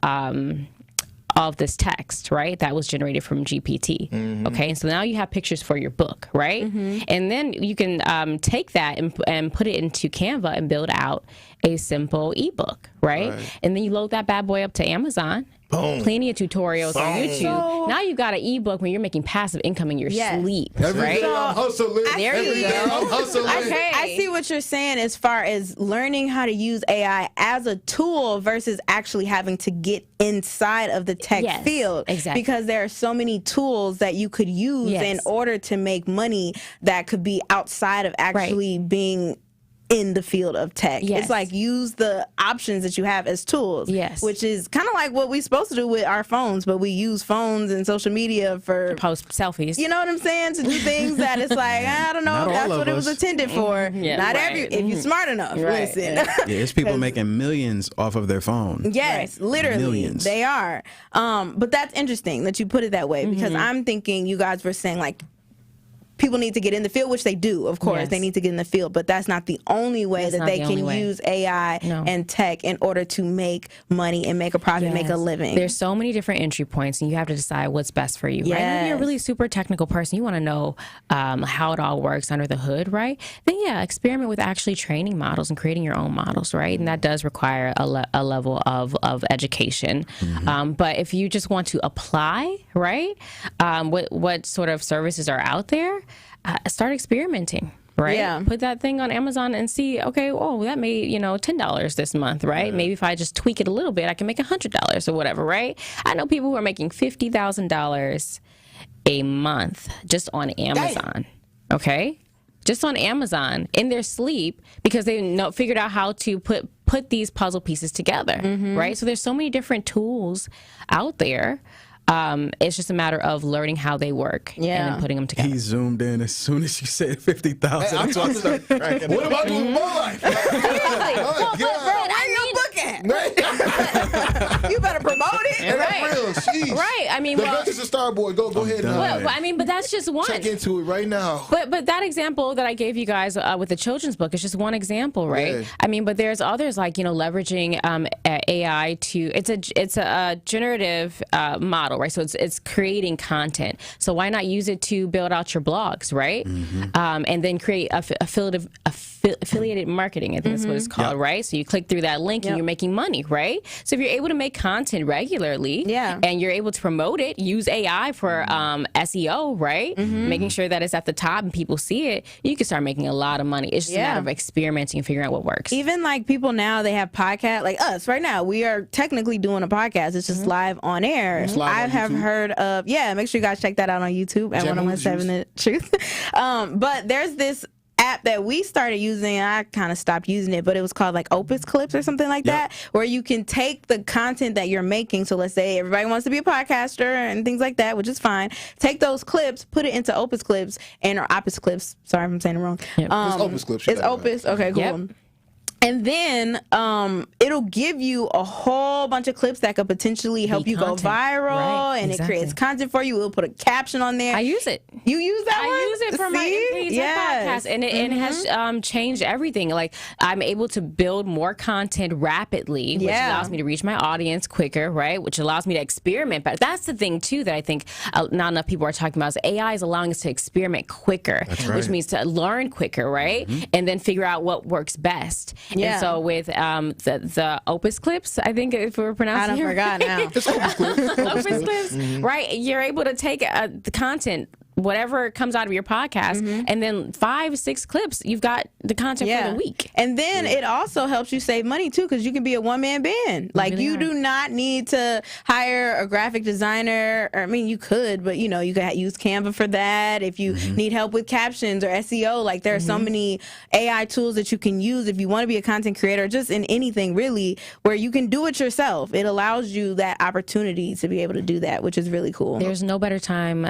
text, right? That was generated from GPT. Okay, and so now you have pictures for your book, right? And then you can take that and put it into Canva and build out a simple ebook, right? And then you load that bad boy up to Amazon. Boom. Plenty of tutorials on YouTube. So, now you've got an ebook when you're making passive income in your sleep, right?
Day I'm hustling.
There you go.
I'm hustling.
Okay. I see what you're saying as far as learning how to use AI as a tool versus actually having to get inside of the tech field.
Exactly.
Because there are so many tools that you could use in order to make money that could be outside of actually being in the field of tech. It's like use the options that you have as tools, which is kind of like what we're supposed to do with our phones, but we use phones and social media for
post selfies.
You know what I'm saying? To do things that it's like, I don't know if that's what it was intended for. Not if you're smart enough. Listen.
It's people making millions off of their phone.
Yes, literally.
Millions.
They are. But that's interesting that you put it that way, because I'm thinking you guys were saying like people need to get in the field, which they do, of course. They need to get in the field, but that's not the only way that they can use AI and tech in order to make money and make a profit, make a living.
There's so many different entry points, and you have to decide what's best for you, right? Maybe you're a really super technical person. You want to know how it all works under the hood, right? Then, experiment with actually training models and creating your own models, right? And that does require a level of education. But if you just want to apply, right, what sort of services are out there, start experimenting, right? Put that thing on Amazon and see, okay, that made, $10 this month, right? Maybe if I just tweak it a little bit, I can make $100 or whatever, right? I know people who are making $50,000 a month just on Amazon, okay? Just on Amazon in their sleep, because they figured out how to put these puzzle pieces together, right? So there's so many different tools out there. It's just a matter of learning how they work and then putting them together.
He zoomed in as soon as you said 50,000.
What am I doing with my life?
Where your book You better promote it.
And
Right.
that's real. Sheesh.
Right. I mean,
the
well,
Adventures of Starboy. Go ahead.
well, I mean, but that's just one.
Check into it right now.
But that example that I gave you guys with the children's book is just one example, right?
Yeah.
I mean, but there's others like leveraging AI to it's a generative model, right? So it's creating content. So why not use it to build out your blogs, right? And then create affiliated marketing. I think that's what it's called, right? So you click through that link and you're making money, right? So if you're able to make content regularly, and you're able to promote it, use AI for SEO, right? Making sure that it's at the top and people see it, you can start making a lot of money. It's just a matter of experimenting and figuring out what works.
Even like people now, they have podcasts like us right now. We are technically doing a podcast. It's just live on air. I have heard of, make sure you guys check that out on YouTube at 101.7 The Truth. But there's this app that we started using, and I kind of stopped using it, but it was called like Opus Clips or something like that, where you can take the content that you're making. So let's say everybody wants to be a podcaster and things like that, which is fine. Take those clips, put it into Opus Clips or Opus Clips. Sorry if I'm saying it wrong.
It's Opus Clips.
It's Opus. Okay, cool. And then it'll give you a whole bunch of clips that could potentially help you go viral, and it creates content for you. It'll put a caption on there.
I use it.
You use that one?
I use it for my MPT podcast, and it has changed everything. Like, I'm able to build more content rapidly, which allows me to reach my audience quicker, right? Which allows me to experiment better. That's the thing, too, that I think not enough people are talking about. Is AI is allowing us to experiment quicker, which means to learn quicker, right? And then figure out what works best. And so with the Opus Clips, I think if we're pronouncing it,
I forgot now.
It's Opus Clips.
Opus Clips, right? You're able to take the content, whatever comes out of your podcast, and then 5-6 clips, you've got the content for the week.
And then it also helps you save money too, because you can be a one-man band. Like, you do not need to hire a graphic designer. Or, I mean, you could, but you can use Canva for that. If you need help with captions or SEO, like there are so many AI tools that you can use if you want to be a content creator, just in anything really, where you can do it yourself. It allows you that opportunity to be able to do that, which is really cool.
There's no better time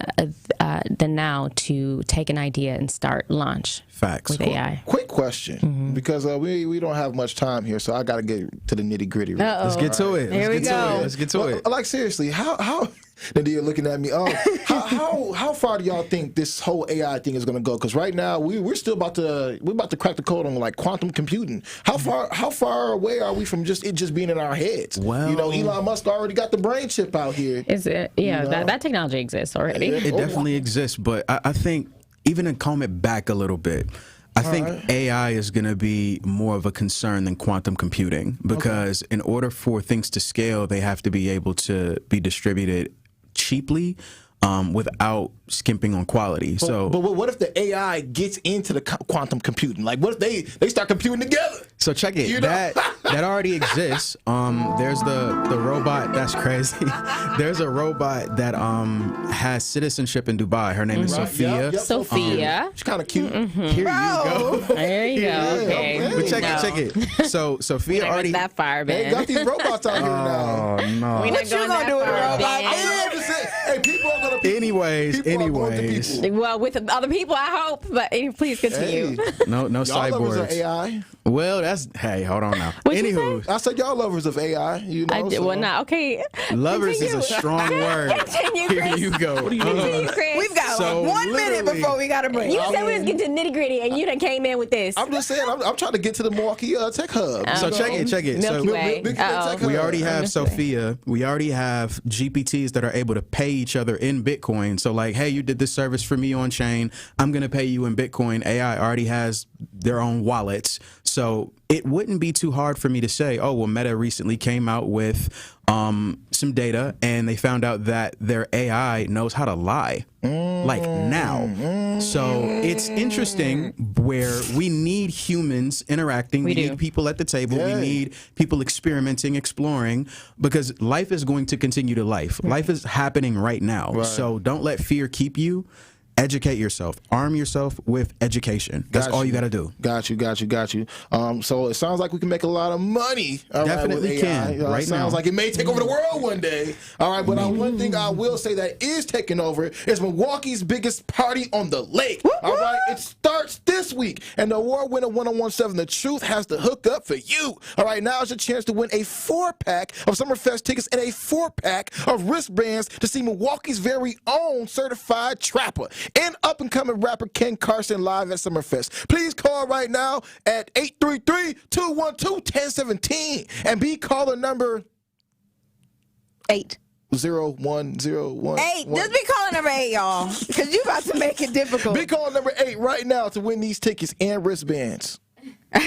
than now to take an idea and start launch.
Facts.
With AI.
Quick question, because we don't have much time here, so I got to get to the nitty gritty.
Let's get to it.
Here we go.
Let's get to it.
Like, seriously, how Nadia looking at me. How far do y'all think this whole AI thing is going to go? Because right now we're still about to crack the code on like quantum computing. How far away are we from it just being in our heads?
Well,
Elon Musk already got the brain chip out here.
Is it? Yeah, that technology exists already.
It definitely exists, but I think even to calm it back a little bit, I think AI is going to be more of a concern than quantum computing, because in order for things to scale, they have to be able to be distributed cheaply without skimping on quality. But
what if the AI gets into the quantum computing? Like, what if they start computing together?
So check it. That already exists. There's the robot. That's crazy. There's a robot that has citizenship in Dubai. Her name is Sophia.
Sophia.
She's kind of cute.
Here you go.
There you go. Okay.
But check it. So Sophia already
that fire,
They got these robots out here now.
Oh no.
We're not going that far.
Hey, people are gonna.
Anyways.
Well, with other people, I hope. But please continue.
No
Y'all lovers
cyborgs.
of AI.
Well, hold on now.
Anywho,
I said y'all lovers of AI.
Well, not okay.
Lovers is a strong word.
Continue,
Here
Chris.
you go.
Continue, Chris.
We've got
So
1 minute before we got to break.
You said we was getting to nitty gritty, and you done came in with this.
I'm just saying. I'm trying to get to the Milky Tech Hub.
So check it.
Milky Way.
We already have Sophia. We already have GPTs that are able to pay each other in Bitcoin. So like, hey, you did this service for me on chain. I'm going to pay you in Bitcoin. AI already has their own wallets. So it wouldn't be too hard for me to say, oh, well, Meta recently came out with some data, and they found out that their AI knows how to lie, like now. So it's interesting where we need humans interacting. We need people at the table. We need people experimenting, exploring, because life is going to continue to life. Life is happening right now. So don't let fear keep you. Educate yourself. Arm yourself with education. That's all you got to do.
Got you. So it sounds like we can make a lot of money.
Definitely can. Right now.
Sounds like it may take over the world one day. All right, but one thing I will say that is taking over is Milwaukee's biggest party on the lake. All right, it starts this week. And the award-winning 1017 The Truth has the hookup for you. All right, now is your chance to win a 4-pack of Summerfest tickets and a 4-pack of wristbands to see Milwaukee's very own certified trapper and up-and-coming rapper Ken Carson live at Summerfest. Please call right now at 833-212-1017 and be caller number
8.
0101.
8. Just be calling number 8, y'all, because you about to make it difficult.
Be calling number 8 right now to win these tickets and wristbands.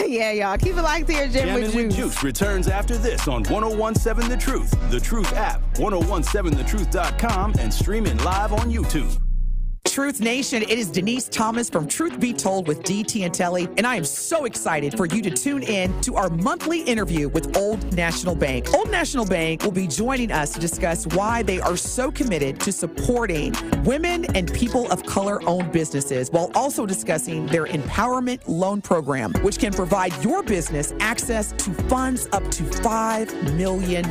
Yeah, y'all. Keep it locked here,
Jammin' with Juice returns after this on 1017 The Truth app, 1017thetruth.com, and streaming live on YouTube.
Truth Nation, it is Denise Thomas from Truth Be Told with DT and Tellez, and I am so excited for you to tune in to our monthly interview with Old National Bank. Old National Bank will be joining us to discuss why they are so committed to supporting women and people of color-owned businesses, while also discussing their empowerment loan program, which can provide your business access to funds up to $5 million.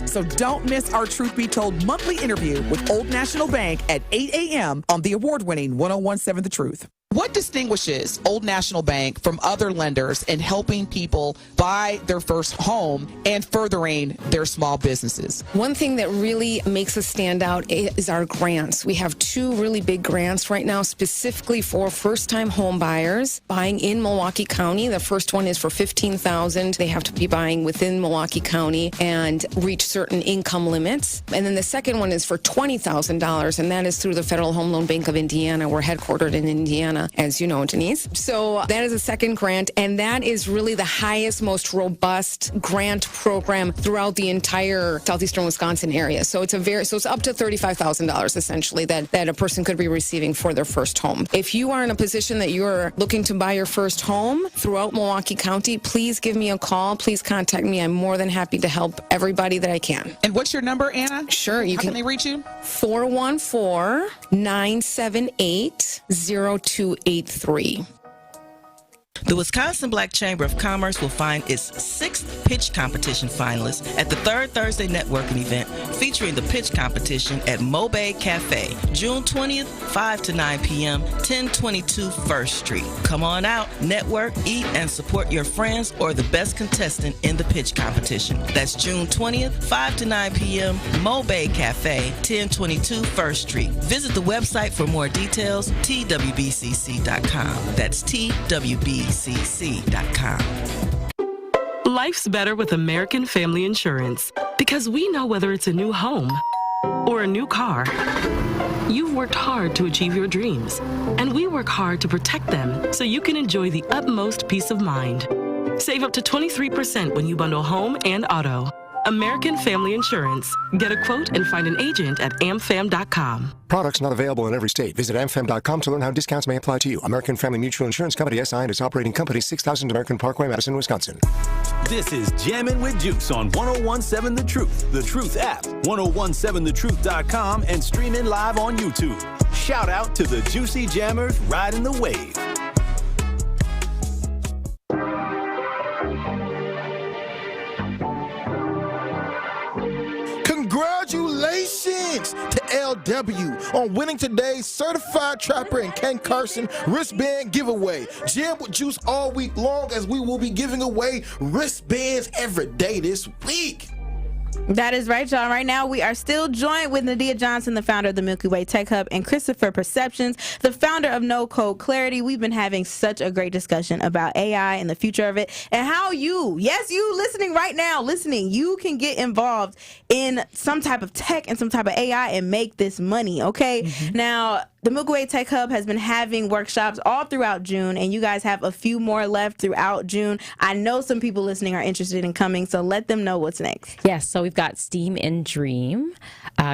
So don't miss our Truth Be Told monthly interview with Old National Bank at 8 a.m. on the award-winning 1017 The Truth. What distinguishes Old National Bank from other lenders in helping people buy their first home and furthering their small businesses?
One thing that really makes us stand out is our grants. We have 2 really big grants right now specifically for first-time home buyers buying in Milwaukee County. The first one is for $15,000. They have to be buying within Milwaukee County and reach certain income limits. And then the second one is for $20,000, and that is through the Federal Home Loan Bank of Indiana. We're headquartered in Indiana, as you know, Denise. So that is a second grant, and that is really the highest, most robust grant program throughout the entire southeastern Wisconsin area. So it's it's up to $35,000 essentially that a person could be receiving for their first home. If you are in a position that you're looking to buy your first home throughout Milwaukee County, please give me a call. Please contact me. I'm more than happy to help everybody that I can.
And what's your number, Anna?
Sure.
How can they reach you?
414-978-0283.
The Wisconsin Black Chamber of Commerce will find its 6th pitch competition finalists at the 3rd Thursday networking event featuring the pitch competition at Mobay Cafe, June 20th, 5 to 9 p.m., 1022 First Street. Come on out, network, eat, and support your friends or the best contestant in the pitch competition. That's June 20th, 5 to 9 p.m., Mobay Cafe, 1022 First Street. Visit the website for more details, twbcc.com. That's twbcc.com.
Life's better with American Family Insurance because we know whether it's a new home or a new car. You've worked hard to achieve your dreams, and we work hard to protect them so you can enjoy the utmost peace of mind. Save up to 23% when you bundle home and auto. American Family Insurance. Get a quote and find an agent at amfam.com.
Products not available in every state. Visit amfam.com to learn how discounts may apply to you. American Family Mutual Insurance Company, SI, and its operating company, 6000 American Parkway, Madison, Wisconsin.
This is Jammin' with Juice on 1017 The Truth app, 1017thetruth.com, and streaming live on YouTube. Shout out to the Juicy Jammers riding the wave.
Congratulations to LW on winning today's Certified Trapper and Ken Carson wristband giveaway. Jam with Juice all week long, as we will be giving away wristbands every day this week.
That is right, y'all. Right now, we are still joined with Nadia Johnson, the founder of the Milky Way Tech Hub, and Christopher Perceptions, the founder of No Code Clarity. We've been having such a great discussion about AI and the future of it, and how you listening right now, you can get involved in some type of tech and some type of AI and make this money, okay? Mm-hmm. Now, the Milky Way Tech Hub has been having workshops all throughout June, and you guys have a few more left throughout June. I know some people listening are interested in coming, so let them know what's next.
Yes, so we've got Steam and Dream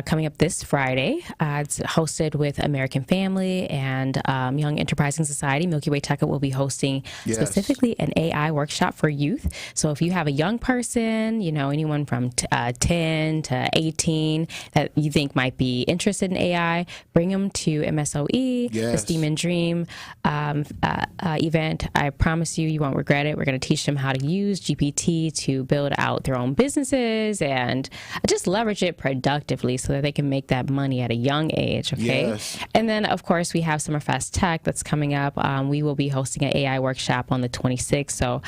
coming up this Friday. It's hosted with American Family and Young Enterprising Society. Milky Way Tech Hub will be hosting specifically an AI workshop for youth. So if you have a young person, anyone from 10 to 18 that you think might be interested in AI, bring them to MSOE, the Steam and Dream event. I promise you won't regret it. We're going to teach them how to use GPT to build out their own businesses and and just leverage it productively so that they can make that money at a young age, okay?
Yes.
And then, of course, we have Summerfest Tech that's coming up. We will be hosting an AI workshop on the 26th, so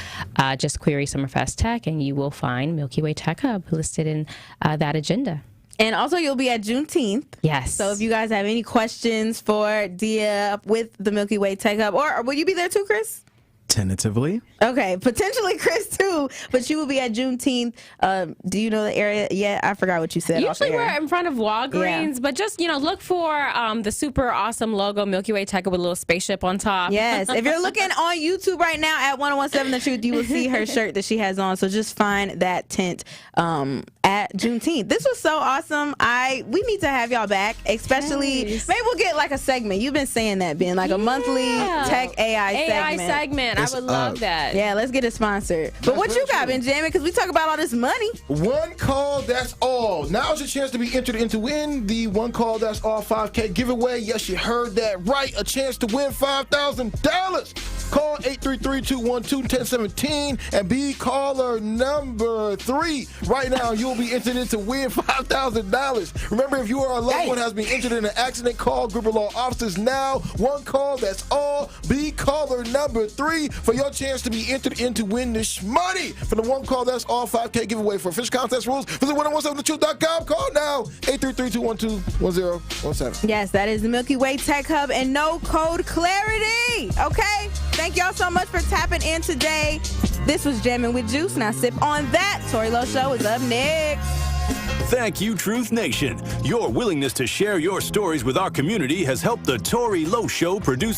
just query Summerfest Tech, and you will find Milky Way Tech Hub listed in that agenda.
And also, you'll be at Juneteenth.
Yes.
So if you guys have any questions for Dia with the Milky Way Tech Hub, or will you be there too, Chris?
Tentatively.
Okay, potentially Chris too, but you will be at Juneteenth. Do you know the area yet? I forgot what you said.
Usually we're in front of Walgreens, but just, look for the super awesome logo, Milky Way Tech with a little spaceship on top.
Yes, if you're looking on YouTube right now at 1017 The Truth, you will see her shirt that she has on. So just find that tent at Juneteenth. This was so awesome. We need to have y'all back, especially maybe we'll get like a segment. You've been saying that, Ben, like a monthly tech AI segment.
I would love that.
Yeah, let's get it sponsored. But what you got, Benjamin? Because we talk about all this money.
One call, that's all. Now's your chance to be entered in to win the One Call, That's All 5K giveaway. Yes, you heard that right. A chance to win $5,000. Call 833-212-1017 and be caller number 3. Right now, you'll be entered in to win $5,000. Remember, if you or a loved one has been injured in an accident, call Gruber Law offices now. One call, that's all. Be caller number 3 for your chance to be entered in to win this money for the One Call, That's All 5K giveaway. For official contest rules, visit 1017thetruth.com. Call now, 833-212-1017.
Yes, that is the Milky Way Tech Hub and no code clarity. Okay? Thank y'all so much for tapping in today. This was Jammin' with Juice. Now sip on that. Tori Lowe Show is up next.
Thank you, Truth Nation. Your willingness to share your stories with our community has helped the Tori Lowe Show produce